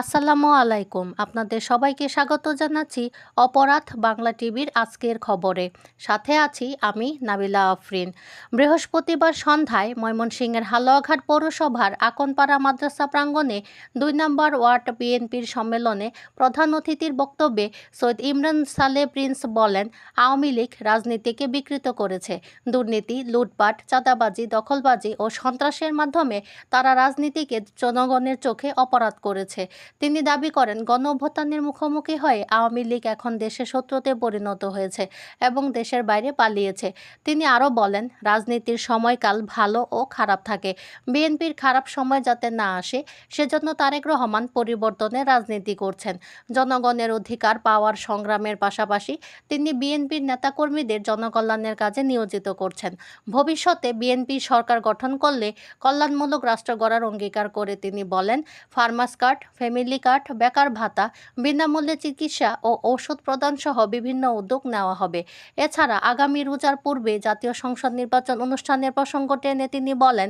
আসসালামু আলাইকুম। আপনাদের সবাইকে স্বাগত জানাচ্ছি অপরাধ বাংলা টিভির আজকের খবরে। সাথে আছি আমি নাবিলা আফরিন। বৃহস্পতিবার সন্ধ্যায় ময়মনসিংহের হালুয়াঘাট পৌরসভার আকনপাড়া মাদ্রাসা প্রাঙ্গণে ২ নম্বর ওয়ার্ড বিএনপির সম্মেলনে প্রধান অতিথির বক্তব্যে সৈয়দ ইমরান সালে প্রিন্স বলেন, আওয়ামী লীগ রাজনীতিকে বিকৃত করেছে। দুর্নীতি, লুটপাট, চাঁদাবাজি, দখলবাজি ও সন্ত্রাসের মাধ্যমে তারা রাজনীতিকে জনগণের চোখে অপরাধ করেছে। তিনি দাবি করেন, গণঅভ্যুত্থানের মুখোমুখি হয়ে আওয়ামী লীগ এখন দেশের শত্রুতে পরিণত হয়েছে এবং দেশের বাইরে পালিয়েছে। তিনি আরও বলেন, রাজনীতির সময়কাল ভালো ও খারাপ থাকে। বিএনপির খারাপ সময় যাতে না আসে সেজন্য তারেক রহমান পরিবর্তনের রাজনীতি করছেন। জনগণের অধিকার পাওয়ার সংগ্রামের পাশাপাশি তিনি বিএনপির নেতাকর্মীদের জনকল্যাণের কাজে নিয়োজিত করছেন। ভবিষ্যতে বিএনপি সরকার গঠন করলে কল্যাণমূলক রাষ্ট্র গড়ার অঙ্গীকার করে তিনি বলেন, ফার্মার্স কার্ড, ফ্যামিলি কার্ড, বেকার ভাতা, বিনামূল্যে চিকিৎসা ও ওষুধ প্রদান সহ বিভিন্ন উদ্যোগ নেওয়া হবে। এছাড়া আগামী রোজার পূর্বে জাতীয় সংসদ নির্বাচন অনুষ্ঠানের প্রসঙ্গ টেনে তিনি বলেন,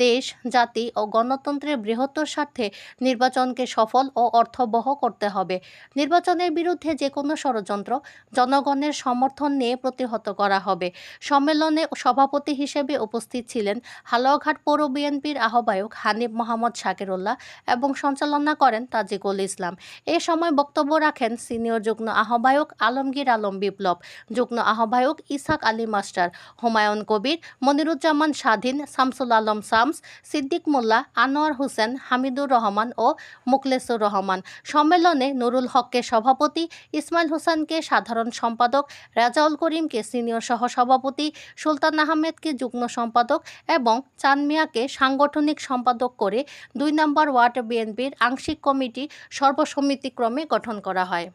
দেশ, জাতি ও গণতন্ত্রের বৃহত্তর স্বার্থে নির্বাচনকে সফল ও অর্থবহ করতে হবে। নির্বাচনের বিরুদ্ধে যে কোনো ষড়যন্ত্র জনগণের সমর্থন নিয়ে প্রতিহত করা হবে। সম্মেলনে সভাপতি হিসেবে উপস্থিত ছিলেন হালুয়াঘাট পৌর বিএনপির আহ্বায়ক হানিফ মোহাম্মদ শাকিরুল্লাহ এবং সঞ্চালনা করেন তাজিকুল ইসলাম। এ সময় বক্তব্য রাখেন সিনিয়র যুগ্ম আহ্বায়ক আলমগীর আলম বিপ্লব, যুগ্ম আহ্বায়ক ইসহাক আলী মাস্টার, হুমায়ুন কবির, মনিরুজ্জামান স্বাধীন, শামসুল আলম শামস, সিদ্দিক মোল্লা, আনোয়ার হোসেন, হামিদুর রহমান ও মুখলেসুর রহমান। সম্মেলনে নুরুল হককে সভাপতি, ইসমাইল হোসেনকে সাধারণ সম্পাদক, রাজাউল করিমকে সিনিয়র সহসভাপতি, সুলতান আহমেদকে যুগ্ম সম্পাদক এবং চাঁদ মিয়াকে সাংগঠনিক সম্পাদক করে ২ নম্বর ওয়ার্ড বিএনপির আংশিক কমিটি সর্বসম্মতিক্রমে গঠন করা হয়।